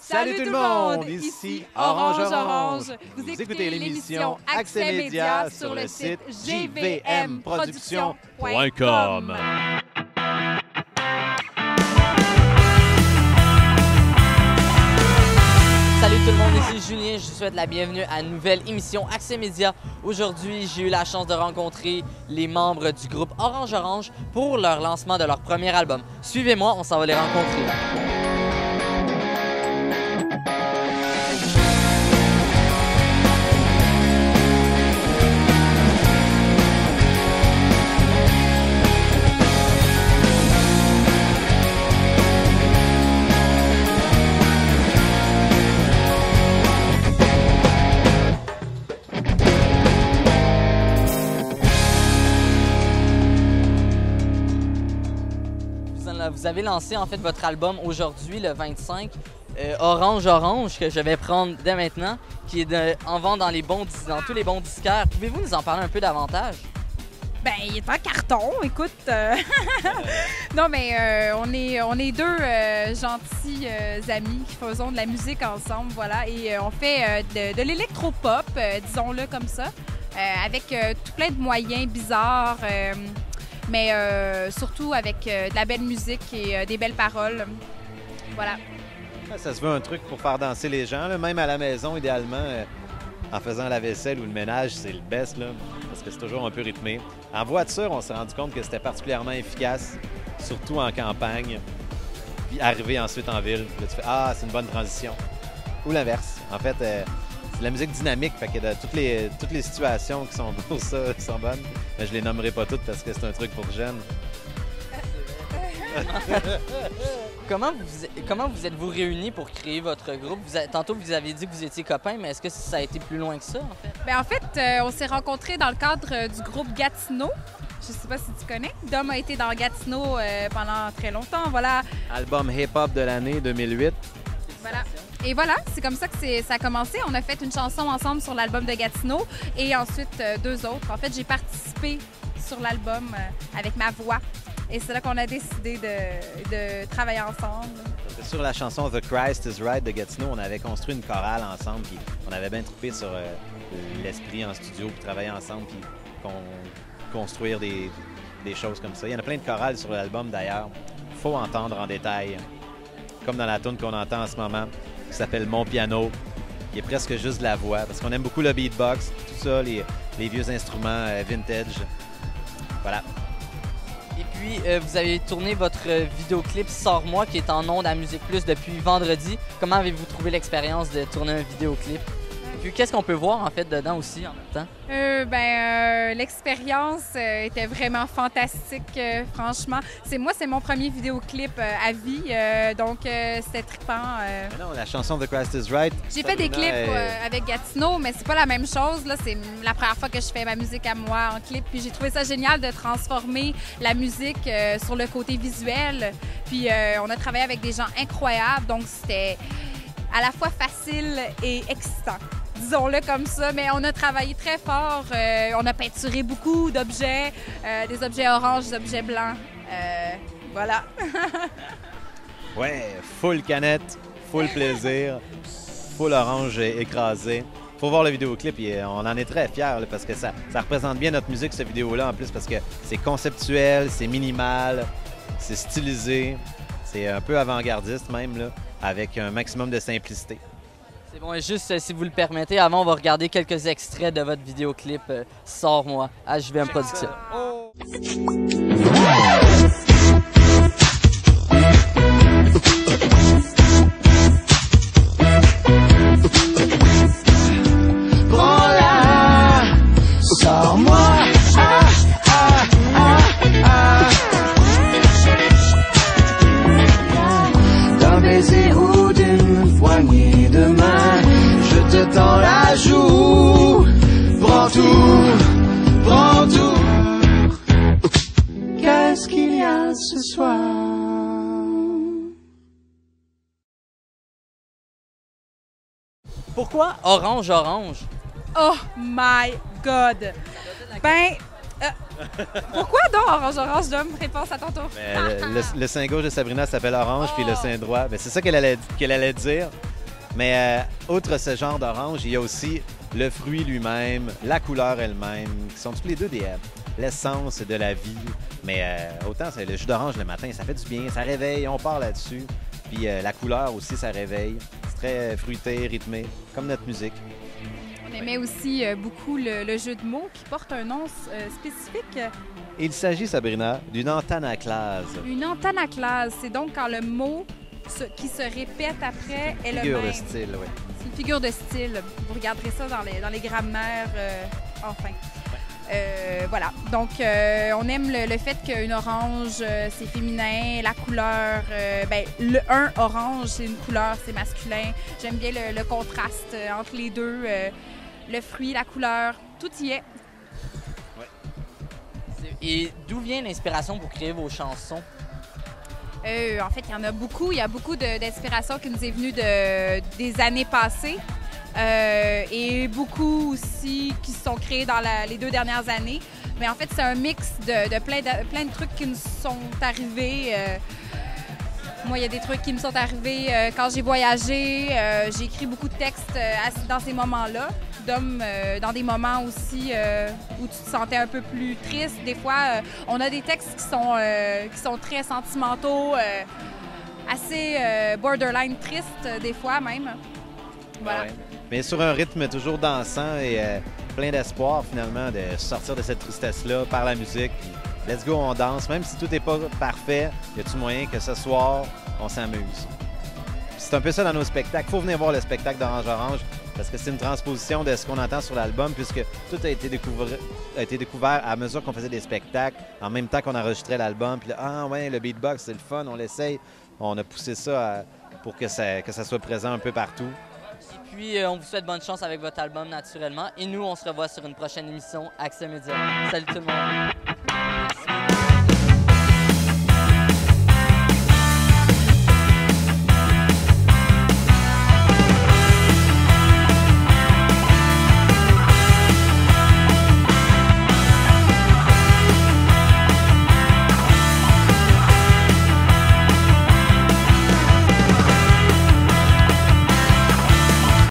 Salut tout le monde! Ici Orange Orange. Vous écoutez l'émission Accès Média sur le site jvmproduction.com. Salut tout le monde, ici Julien, je vous souhaite la bienvenue à une nouvelle émission Accès Média. Aujourd'hui, j'ai eu la chance de rencontrer les membres du groupe Orange Orange pour leur lancement de leur premier album. Suivez-moi, on s'en va les rencontrer. Vous avez lancé en fait votre album aujourd'hui, le 25, Orange Orange, que je vais prendre dès maintenant, qui est en vente dans tous les bons disquaires. Pouvez-vous nous en parler un peu davantage? Ben, il est en carton, écoute. Non, mais on est deux gentils amis qui faisons de la musique ensemble, voilà. Et on fait de l'électropop, disons-le comme ça, avec tout plein de moyens bizarres. Mais surtout avec de la belle musique et des belles paroles. Voilà. Ça se veut un truc pour faire danser les gens, là. Même à la maison, idéalement, en faisant la vaisselle ou le ménage, c'est le best, là, parce que c'est toujours un peu rythmé. En voiture, on s'est rendu compte que c'était particulièrement efficace, surtout en campagne, puis arriver ensuite en ville. Là, tu fais « Ah, c'est une bonne transition ». Ou l'inverse. En fait, c'est de la musique dynamique, fait que toutes les situations qui sont pour ça sont bonnes. Mais je les nommerai pas toutes parce que c'est un truc pour jeunes. Comment vous êtes-vous réunis pour créer votre groupe? Tantôt, vous avez dit que vous étiez copains, mais est-ce que ça a été plus loin que ça, en fait? Bien, en fait, on s'est rencontrés dans le cadre du groupe Gatineau. Je sais pas si tu connais. Dom a été dans Gatineau pendant très longtemps, voilà. Album hip-hop de l'année 2008. Voilà. Et voilà, c'est comme ça que ça a commencé. On a fait une chanson ensemble sur l'album de Gatineau et ensuite deux autres. En fait, j'ai participé sur l'album avec ma voix. Et c'est là qu'on a décidé de travailler ensemble. Sur la chanson The Christ is Right de Gatineau, on avait construit une chorale ensemble. Puis on avait bien trippé sur l'esprit en studio, puis travailler ensemble, puis construire des choses comme ça. Il y en a plein de chorales sur l'album d'ailleurs. Faut entendre en détail. Comme dans la tune qu'on entend en ce moment, qui s'appelle Mon Piano, qui est presque juste de la voix, parce qu'on aime beaucoup le beatbox, tout ça, les vieux instruments vintage. Voilà. Et puis, vous avez tourné votre vidéoclip Sors-moi, qui est en ondes à Musique Plus depuis vendredi. Comment avez-vous trouvé l'expérience de tourner un vidéoclip? Et puis, qu'est-ce qu'on peut voir, en fait, dedans aussi, en même temps? L'expérience était vraiment fantastique, franchement. C'est mon premier vidéoclip à vie, donc c'était trippant. Non, la chanson The Christ is Right. J'ai fait des clips avec Gatineau, mais c'est pas la même chose. Là, c'est la première fois que je fais ma musique à moi en clip. Puis j'ai trouvé ça génial de transformer la musique sur le côté visuel. Puis on a travaillé avec des gens incroyables, donc c'était à la fois facile et excitant. Disons-le comme ça, mais on a travaillé très fort. On a peinturé beaucoup d'objets, des objets oranges, des objets blancs. Voilà. Ouais, full canette, full plaisir, full orange écrasé. Faut voir le vidéoclip et on en est très fiers là, parce que ça représente bien notre musique, cette vidéo-là, en plus, parce que c'est conceptuel, c'est minimal, c'est stylisé, c'est un peu avant-gardiste même, là, avec un maximum de simplicité. C'est bon, et juste si vous le permettez, avant, on va regarder quelques extraits de votre vidéoclip Sors-moi à JVM Production. Oh. Prends-la, sors-moi, d'un baiser ou d'une poignée de main, je te tends la joue. Prends tout, prends tout. Qu'est-ce qu'il y a ce soir? Pourquoi Orange Orange? Oh my God! Ben, pourquoi donc Orange Orange? Je donne réponse à ton tour. Le sein gauche de Sabrina s'appelle Orange, puis le sein droit, c'est ça qu'elle allait dire. Mais outre ce genre d'orange, il y a aussi le fruit lui-même, la couleur elle-même, qui sont tous les deux l'essence de la vie. Mais autant c'est le jus d'orange le matin, ça fait du bien, ça réveille, on part là-dessus. Puis la couleur aussi, ça réveille. C'est très fruité, rythmé, comme notre musique. On aimait aussi beaucoup le jeu de mots qui porte un nom spécifique. Il s'agit, Sabrina, d'une antanaclase. Une antanaclase, c'est donc quand le mot qui se répète après est le même. Figure de style, oui. C'est une figure de style. Vous regarderez ça dans les grammaires, enfin. Voilà. Donc, on aime le fait qu'une orange, c'est féminin, la couleur, un orange, c'est une couleur, c'est masculin. J'aime bien le contraste entre les deux, le fruit, la couleur, tout y est. Ouais. Et d'où vient l'inspiration pour créer vos chansons? En fait, il y en a beaucoup. Il y a beaucoup d'inspiration qui nous est venue des années passées. Et beaucoup aussi qui se sont créés dans les 2 dernières années. Mais en fait, c'est un mix de plein de trucs qui nous sont arrivés. Moi, il y a des trucs qui me sont arrivés quand j'ai voyagé. J'ai écrit beaucoup de textes dans ces moments-là. Dans des moments aussi où tu te sentais un peu plus triste. Des fois, on a des textes qui sont très sentimentaux, assez borderline tristes, des fois même. Voilà. Ouais. Mais sur un rythme toujours dansant et plein d'espoir, finalement, de sortir de cette tristesse-là par la musique. Puis, let's go, on danse. Même si tout n'est pas parfait, y a-t-il moyen que ce soir, on s'amuse? C'est un peu ça dans nos spectacles. Il faut venir voir le spectacle d'Orange Orange parce que c'est une transposition de ce qu'on entend sur l'album puisque tout a été découvert à mesure qu'on faisait des spectacles, en même temps qu'on enregistrait l'album. Puis là, ah ouais, le beatbox, c'est le fun, on l'essaye. On a poussé ça pour que ça soit présent un peu partout. Et puis, on vous souhaite bonne chance avec votre album, naturellement. Et nous, on se revoit sur une prochaine émission Accès Média. Salut tout le monde!